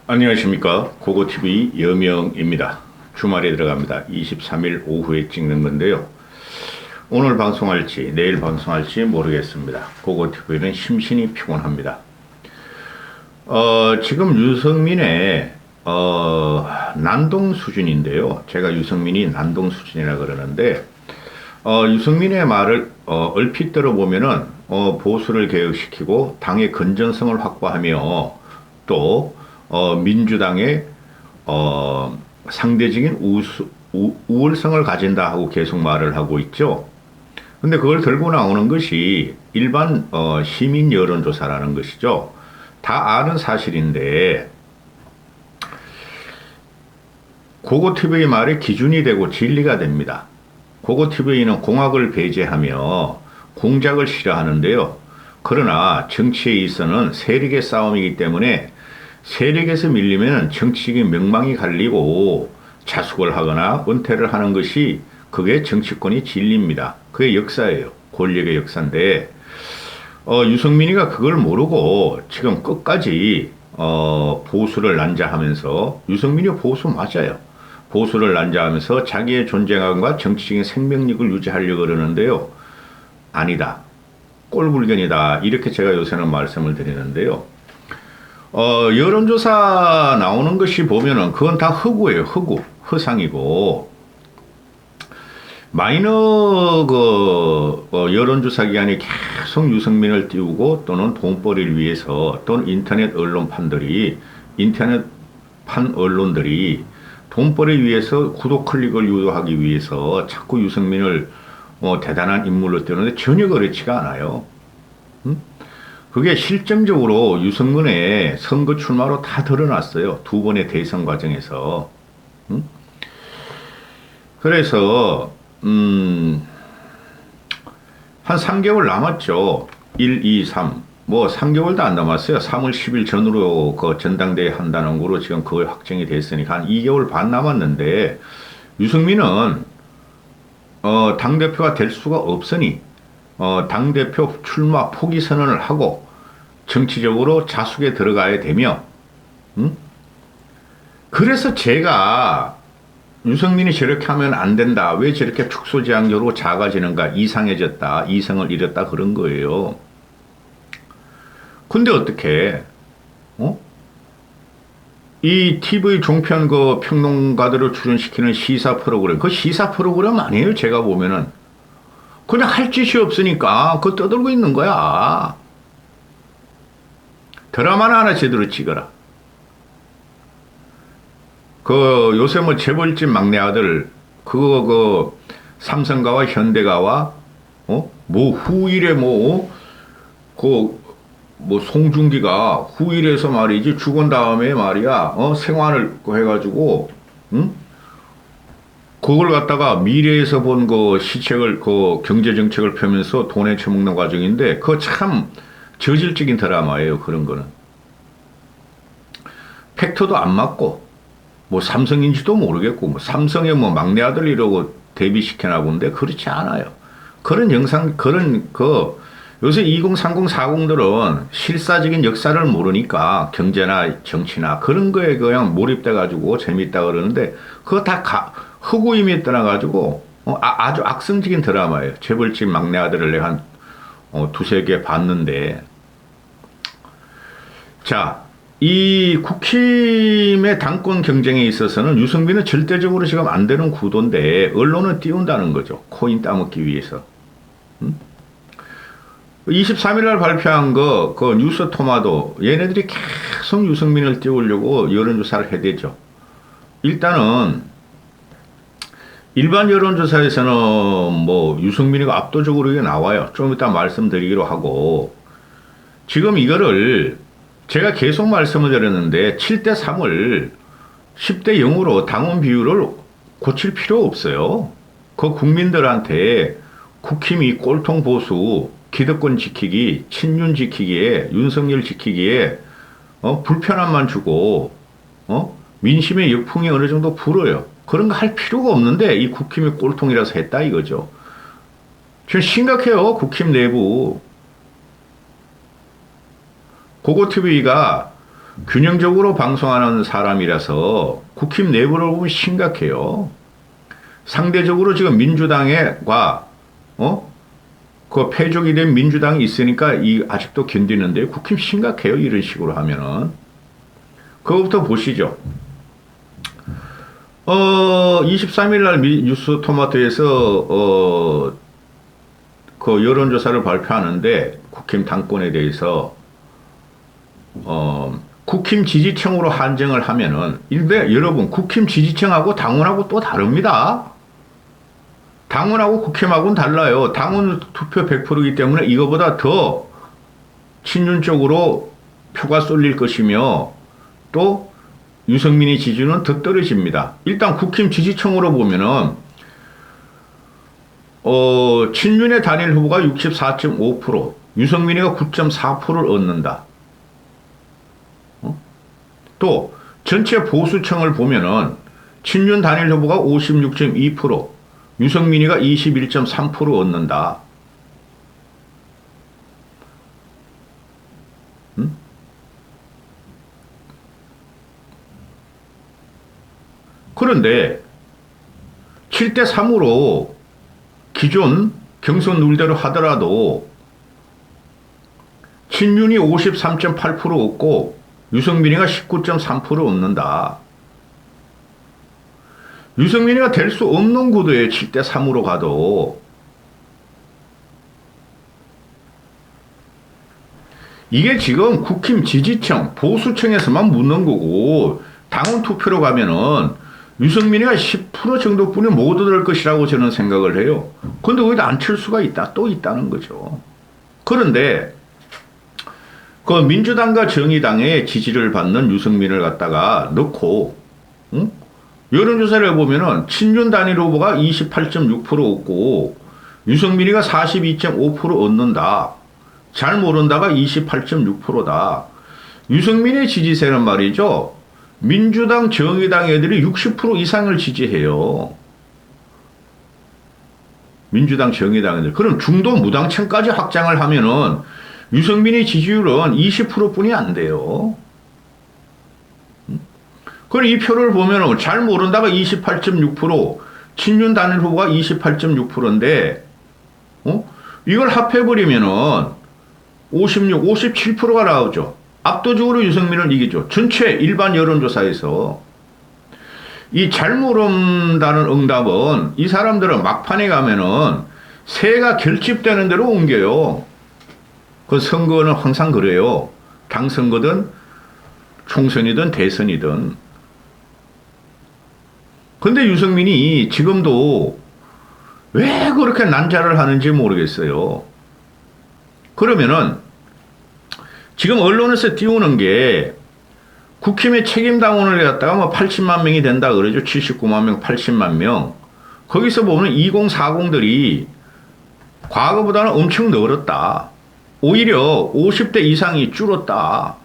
안녕하십니까. 고고TV 여명입니다. 주말에 들어갑니다. 23일 오후에 찍는 건데요. 오늘 방송할지 내일 방송할지 모르겠습니다. 고고TV는 심신이 피곤합니다. 지금 유승민의 난동 수준인데요. 제가 유승민이 난동 수준이라 그러는데 유승민의 말을 얼핏 들어보면은 보수를 개혁시키고 당의 건전성을 확보하며 또 민주당의 상대적인 우월성을 가진다 하고 계속 말을 하고 있죠. 근데 그걸 들고 나오는 것이 일반 시민 여론조사라는 것이죠. 다 아는 사실인데 고고TV 말의 기준이 되고 진리가 됩니다. 고고TV는 공학을 배제하며 공작을 싫어하는데요. 그러나 정치에 있어서는 세력의 싸움이기 때문에 세력에서 밀리면 정치적인 명망이 갈리고 자숙을 하거나 은퇴를 하는 것이 그게 정치권의 진리입니다. 그게 역사예요. 권력의 역사인데 유승민이가 그걸 모르고 지금 끝까지 보수를 난자하면서 유승민이 보수 맞아요. 보수를 난자하면서 자기의 존재감과 정치적인 생명력을 유지하려고 그러는데요. 아니다. 꼴불견이다. 이렇게 제가 요새는 말씀을 드리는데요. 여론조사 나오는 것이 보면은 그건 다 허구예요. 허구. 허상이고. 마이너 여론조사 기관이 계속 유승민을 띄우고 또는 돈벌이를 위해서 또는 인터넷 언론들이 돈벌이 위해서 구독 클릭을 유도하기 위해서 자꾸 유승민을 대단한 인물로 띄우는데 전혀 그렇지가 않아요. 그게 실정적으로 유승민의 선거 출마로 다 드러났어요. 두 번의 대선 과정에서. 그래서 한 3개월 남았죠. 1, 2, 3. 뭐 3개월도 안 남았어요. 3월 10일 전후로 그 전당대회 한다는 거로 지금 거의 확정이 됐으니까 한 2개월 반 남았는데 유승민은 당대표가 될 수가 없으니 당대표 출마 포기 선언을 하고 정치적으로 자숙에 들어가야 되며 그래서 제가 유승민이 저렇게 하면 안 된다. 왜 저렇게 축소지향적으로 작아지는가. 이상해졌다. 이성을 잃었다. 그런 거예요. 근데 어떻게 이 TV 종편 그 평론가들을 출연시키는 시사 프로그램 그 시사 프로그램 아니에요. 제가 보면은 그냥 할 짓이 없으니까 그거 떠들고 있는 거야. 드라마나 하나 제대로 찍어라. 그 요새 뭐 재벌집 막내 아들 그거 삼성가와 현대가와 뭐 후일에 송중기가 후일에서 말이지 죽은 다음에 말이야 생환을 해가지고 그걸 갖다가 미래에서 본 그 시책을 그 경제 정책을 펴면서 돈에 처먹는 과정인데 그거 참 저질적인 드라마예요. 그런 거는 팩트도 안 맞고 뭐 삼성인지도 모르겠고 뭐 삼성의 뭐 막내 아들 이러고 데뷔시켜나 본데 그렇지 않아요. 그런 영상 요새 2030, 40들은 실사적인 역사를 모르니까 경제나 정치나 그런 거에 그냥 몰입돼 가지고 재밌다 그러는데 그거 다 허구임에 떠나가지고 아주 악성적인 드라마예요. 재벌집 막내 아들을 내가 한 두세 개 봤는데 자. 이 국힘의 당권 경쟁에 있어서는 유승민은 절대적으로 지금 안 되는 구도인데 언론을 띄운다는 거죠. 코인 따먹기 위해서. 23일 날 발표한 그 뉴스 토마도 얘네들이 계속 유승민을 띄우려고 여론조사를 해대죠. 일단은 일반 여론조사에서는 뭐 유승민이가 압도적으로 이게 나와요. 좀 이따 말씀드리기로 하고 지금 이거를 제가 계속 말씀을 드렸는데 7대 3을 10대 0으로 당원 비율을 고칠 필요 없어요. 그 국민들한테 국힘이 꼴통 보수, 기득권 지키기, 친윤 지키기에, 윤석열 지키기에 불편함만 주고 민심의 역풍이 어느 정도 불어요. 그런 거 할 필요가 없는데 이 국힘이 꼴통이라서 했다 이거죠. 지금 심각해요. 국힘 내부. 고고TV가 균형적으로 방송하는 사람이라서 국힘 내부를 보면 심각해요. 상대적으로 지금 민주당과 그 패족이 된 민주당이 있으니까 아직도 견디는데 국힘 심각해요. 이런 식으로 하면은. 그거부터 보시죠. 23일 날 뉴스 토마토에서 그 여론조사를 발표하는데 국힘 당권에 대해서 국힘 지지층으로 한정을 하면은, 근데 여러분 국힘 지지층하고 당원하고 또 다릅니다. 당원하고 국힘하고는 달라요. 당원 투표 100%이기 때문에 이거보다 더 친윤 쪽으로 표가 쏠릴 것이며 또 유승민의 지지는 더 떨어집니다. 일단 국힘 지지층으로 보면은 친윤의 단일 후보가 64.5%, 유승민이가 9.4%를 얻는다. 또 전체 보수층을 보면은 친윤 단일 후보가 56.2%, 유승민이가 21.3% 얻는다. 그런데 7대3으로 기존 경선 룰대로 하더라도 친윤이 53.8% 얻고 유승민이가 19.3% 얻는다. 유승민이가 될 수 없는 구도에 7대3으로 가도. 이게 지금 국힘 지지층, 보수층에서만 묻는 거고 당원 투표로 가면은 유승민이가 10% 정도뿐이 못 얻을 것이라고 저는 생각을 해요. 그런데 거기다 안철수가 또 있다는 거죠. 그런데 그 민주당과 정의당의 지지를 받는 유승민을 갖다가 넣고, 여론조사를 해보면은 친윤 단일 후보가 28.6% 얻고 유승민이가 42.5% 얻는다. 잘 모른다가 28.6%다. 유승민의 지지세는 말이죠. 민주당, 정의당 애들이 60% 이상을 지지해요. 민주당, 정의당 애들. 그럼 중도 무당층까지 확장을 하면은 유승민의 지지율은 20%뿐이 안 돼요. 그럼 이 표를 보면은 잘 모른다가 28.6%, 친윤 단일 후보가 28.6%인데, 이걸 합해버리면은 56, 57%가 나오죠. 압도적으로 유승민을 이기죠. 전체 일반 여론조사에서. 이 잘 모른다는 응답은 이 사람들은 막판에 가면은 세가 결집되는 대로 옮겨요. 그 선거는 항상 그래요. 당선거든 총선이든 대선이든. 근데 유승민이 지금도 왜 그렇게 난자를 하는지 모르겠어요. 그러면은 지금 언론에서 띄우는 게 국힘의 책임당원을 갖다가 뭐 80만 명이 된다 그러죠. 79만 명, 80만 명. 거기서 보면 2040들이 과거보다는 엄청 늘었다. 오히려 50대 이상이 줄었다.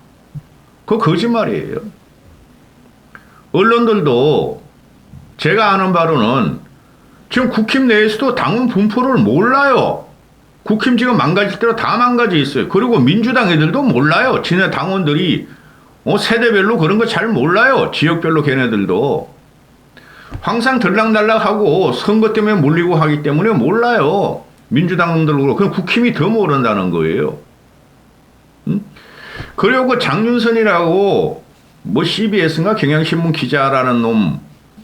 그거 거짓말이에요. 언론들도 제가 아는 바로는 지금 국힘 내에서도 당원 분포를 몰라요. 국힘 지금 망가질 대로 다 망가져 있어요. 그리고 민주당 애들도 몰라요. 지네 당원들이 세대별로 그런 거 잘 몰라요. 지역별로 걔네들도. 항상 들락날락하고 선거 때문에 몰리고 하기 때문에 몰라요. 민주당들도. 그럼 국힘이 더 모른다는 거예요. 그리고 장윤선이라고 뭐 CBS인가 경향신문 기자라는 놈,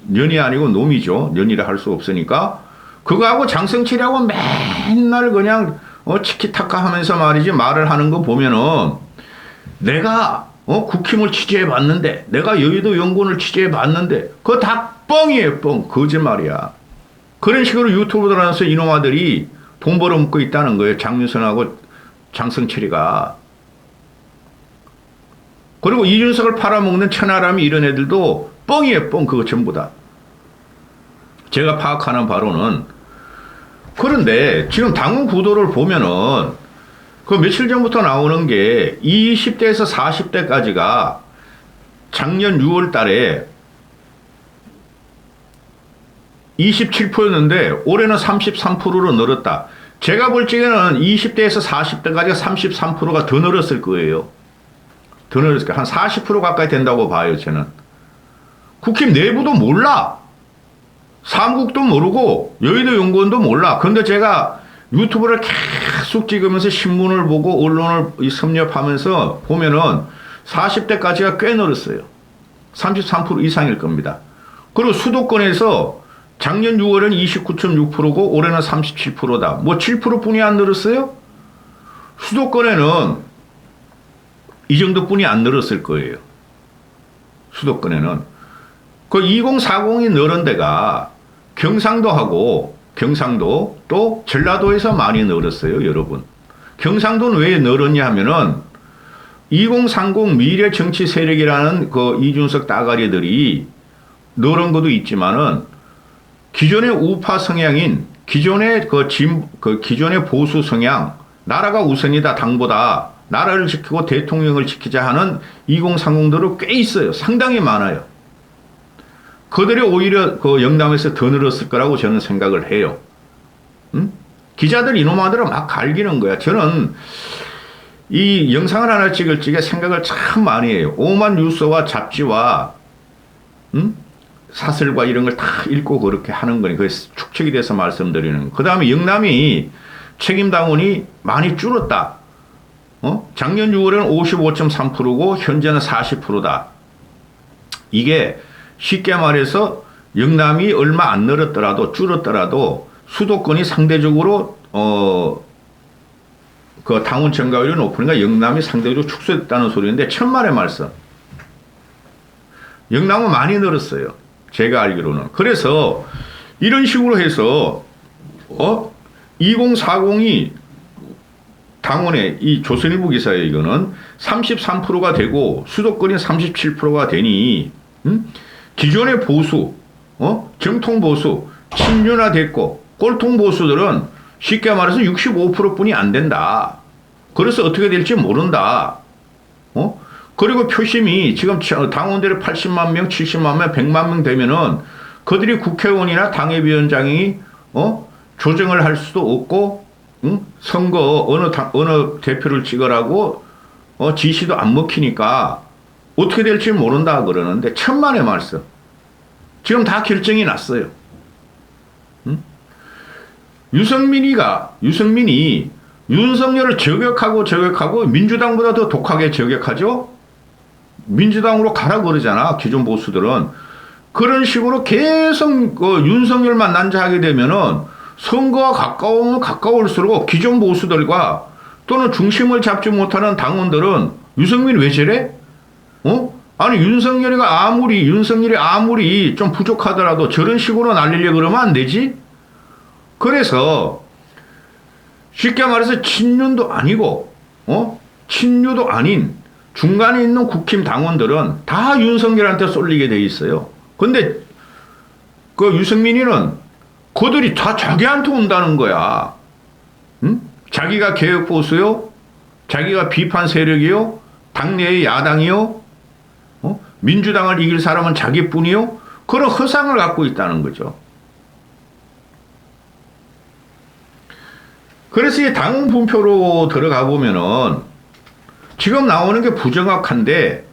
년이 아니고 놈이죠. 년이라 할 수 없으니까. 그거하고 장성철이하고 맨날 그냥 치키타카 하면서 말이지 말을 하는 거 보면은 내가 국힘을 취재해 봤는데, 내가 여의도 연구원을 취재해 봤는데 그거 다 뻥이에요. 뻥. 거짓말이야. 그런 식으로 유튜브 들어가서 이놈아들이 돈 벌어먹고 있다는 거예요. 장윤선하고 장성철이가. 그리고 이준석을 팔아먹는 천하람이 이런 애들도 뻥이에요. 뻥. 그거 전부 다. 제가 파악하는 바로는. 그런데 지금 당원 구도를 보면은 그 며칠 전부터 나오는 게 20대에서 40대까지가 작년 6월 달에 27%였는데 올해는 33%로 늘었다. 제가 볼 적에는 20대에서 40대까지가 33%가 더 늘었을 거예요. 더 늘었을까? 한 40% 가까이 된다고 봐요, 저는. 국힘 내부도 몰라. 삼국도 모르고 여의도 연구원도 몰라. 근데 제가 유튜브를 계속 찍으면서 신문을 보고 언론을 섭렵하면서 보면은 40대까지가 꽤 늘었어요. 33% 이상일 겁니다. 그리고 수도권에서 작년 6월에는 29.6%고 올해는 37%다. 뭐 7%뿐이 안 늘었어요? 수도권에는 이 정도뿐이 안 늘었을 거예요. 수도권에는. 그 2040이 늘은 데가 경상도하고 경상도 또 전라도에서 많이 늘었어요, 여러분. 경상도는 왜 늘었냐 하면은 2030 미래 정치 세력이라는 그 이준석 따가리들이 늘은 것도 있지만은 기존의 우파 성향인 기존의 기존의 보수 성향, 나라가 우선이다 당보다 나라를 지키고 대통령을 지키자 하는 2030들은 꽤 있어요. 상당히 많아요. 그들이 오히려 그 영남에서 더 늘었을 거라고 저는 생각을 해요. 기자들 이놈아들은 막 갈기는 거야. 저는 이 영상을 하나 찍을 적에 생각을 참 많이 해요. 오만 뉴스와 잡지와 사설과 이런 걸 다 읽고 그렇게 하는 거니. 그게 축적이 돼서 말씀드리는. 그 다음에 영남이 책임당원이 많이 줄었다. 작년 6월에는 55.3%고 현재는 40%다. 이게 쉽게 말해서 영남이 얼마 안 늘었더라도 줄었더라도 수도권이 상대적으로 그 당원 증가율이 높으니까 영남이 상대적으로 축소됐다는 소리인데 천만의 말씀. 영남은 많이 늘었어요. 제가 알기로는. 그래서 이런 식으로 해서 2040이 당원의 이 조선일보 기사에 이거는 33%가 되고 수도권이 37%가 되니 기존의 보수, 정통 보수, 친윤화됐고 꼴통 보수들은 쉽게 말해서 65%뿐이 안 된다. 그래서 어떻게 될지 모른다. 그리고 표심이 지금 당원들이 80만 명, 70만 명, 100만 명 되면은 그들이 국회의원이나 당협위원장이 조정을 할 수도 없고 선거 어느 대표를 찍으라고 지시도 안 먹히니까 어떻게 될지 모른다 그러는데 천만의 말씀. 지금 다 결정이 났어요. 유승민이 윤석열을 저격하고 민주당보다 더 독하게 저격하죠. 민주당으로 가라 그러잖아. 기존 보수들은. 그런 식으로 계속 윤석열만 난자하게 되면은 선거가 가까우면 가까울수록 기존 보수들과 또는 중심을 잡지 못하는 당원들은 유승민 왜 저래? 아니 윤석열이 아무리 좀 부족하더라도 저런 식으로 날리려고 그러면 안 되지? 그래서 쉽게 말해서 친윤도 아니고 친유도 아닌 중간에 있는 국힘 당원들은 다 윤석열한테 쏠리게 돼 있어요. 근데 그 유승민이는 그들이 다 자기한테 온다는 거야. 자기가 개혁보수요? 자기가 비판 세력이요? 당내의 야당이요? 민주당을 이길 사람은 자기뿐이요? 그런 허상을 갖고 있다는 거죠. 그래서 이 당원 분표로 들어가 보면은 지금 나오는 게 부정확한데,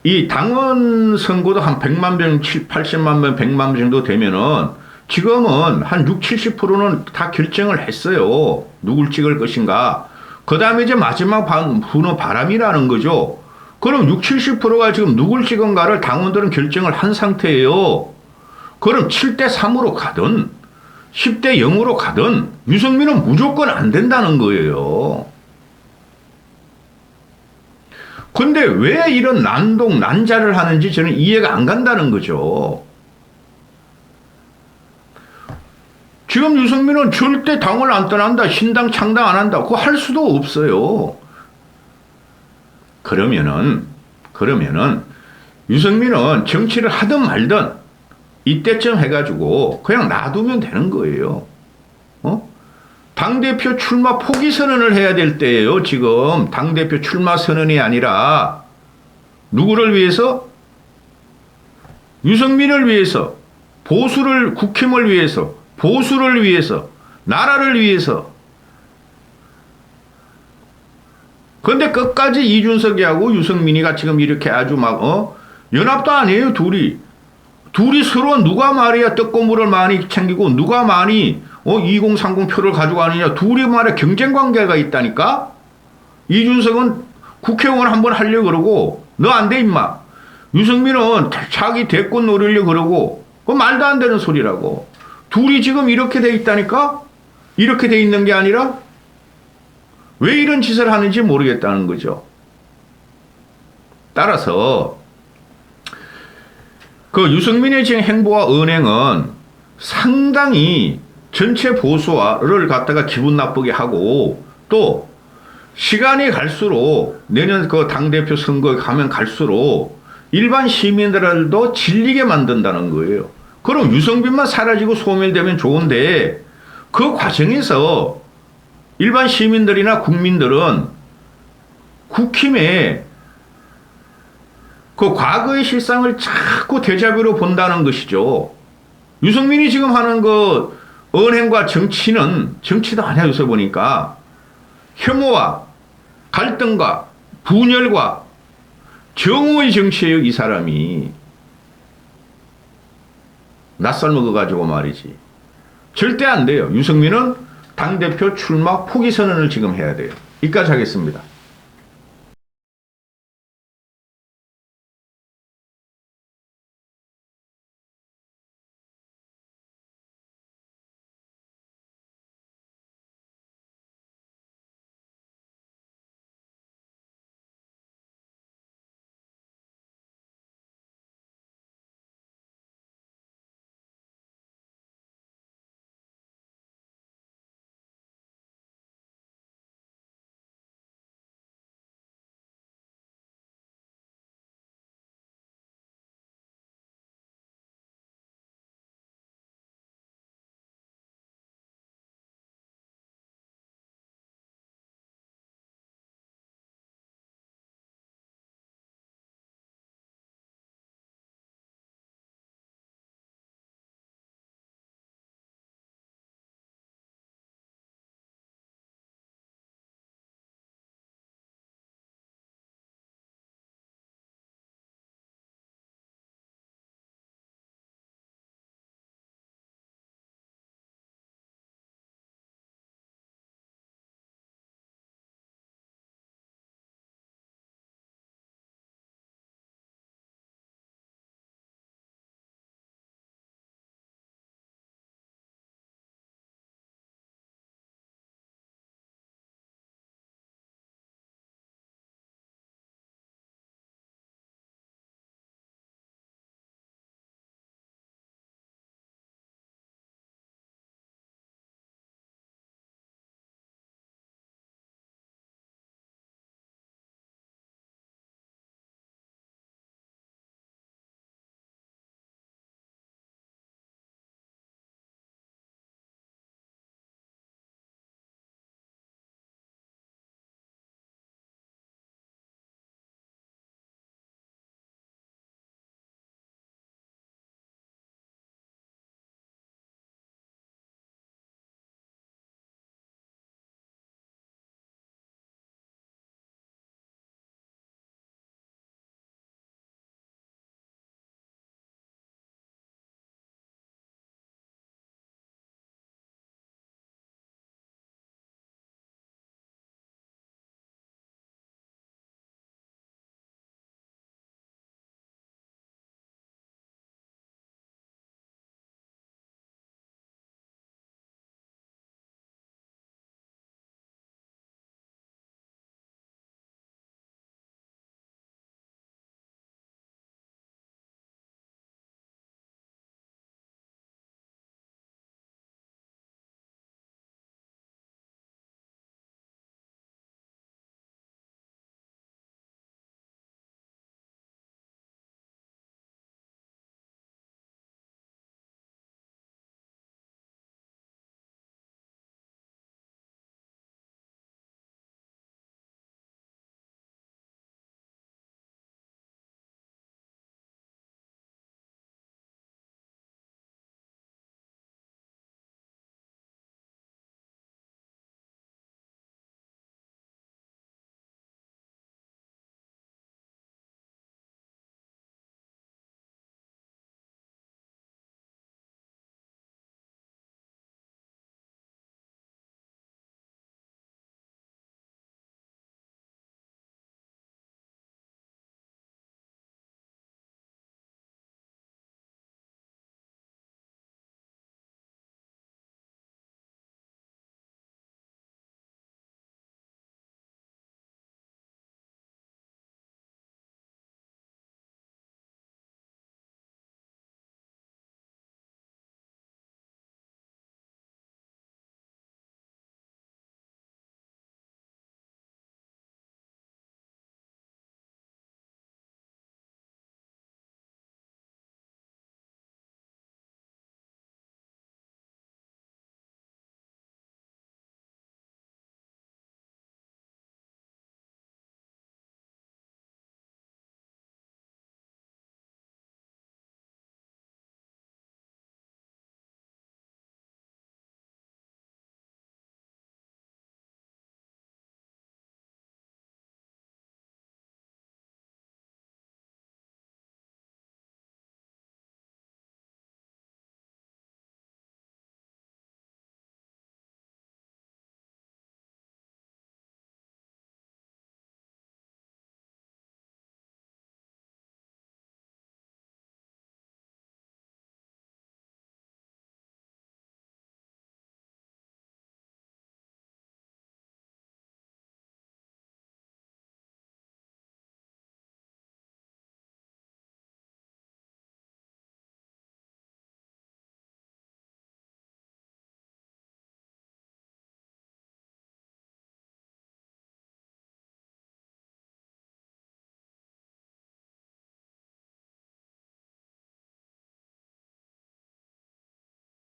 이 당원 선거도 한 100만 명, 80만 명, 100만 명 정도 되면은 지금은 한 60, 70%는 다 결정을 했어요. 누굴 찍을 것인가. 그 다음에 이제 마지막 부는 바람이라는 거죠. 그럼 60, 70%가 지금 누굴 찍은가를 당원들은 결정을 한 상태예요. 그럼 7대3으로 가든 10대0으로 가든 유승민은 무조건 안 된다는 거예요. 근데 왜 이런 난자를 하는지 저는 이해가 안 간다는 거죠. 지금 유승민은 절대 당을 안 떠난다, 신당 창당 안 한다, 그거 할 수도 없어요. 그러면은 유승민은 정치를 하든 말든 이때쯤 해가지고 그냥 놔두면 되는 거예요. 당대표 출마 포기 선언을 해야 될 때예요. 지금 당대표 출마 선언이 아니라 누구를 위해서? 유승민을 위해서, 국힘을 위해서, 보수를 위해서, 나라를 위해서. 근데 끝까지 이준석이하고 유승민이가 지금 이렇게 아주 연합도 아니에요, 둘이. 둘이 서로 누가 말이야 떡고물을 많이 챙기고 누가 많이 2030 표를 가지고 가느냐. 둘이 말에 경쟁 관계가 있다니까? 이준석은 국회의원 한번 하려고 그러고 너 안 돼 임마. 유승민은 자기 대권 노리려고 그러고 그 말도 안 되는 소리라고. 둘이 지금 이렇게 돼 있다니까? 이렇게 돼 있는 게 아니라 왜 이런 짓을 하는지 모르겠다는 거죠. 따라서 그 유승민의 지금 행보와 언행은 상당히 전체 보수를 갖다가 기분 나쁘게 하고 또 시간이 갈수록 내년 그 당대표 선거에 가면 갈수록 일반 시민들도 질리게 만든다는 거예요. 그럼 유승민만 사라지고 소멸되면 좋은데 그 과정에서 일반 시민들이나 국민들은 국힘의 그 과거의 실상을 자꾸 데자뷰로 본다는 것이죠. 유승민이 지금 하는 그 언행과 정치는 정치도 아니야. 요새 보니까 혐오와 갈등과 분열과 정오의 정치예요. 이 사람이. 낯설 먹어가지고 말이지. 절대 안 돼요. 유승민은 당대표 출마 포기 선언을 지금 해야 돼요. 여기까지 하겠습니다.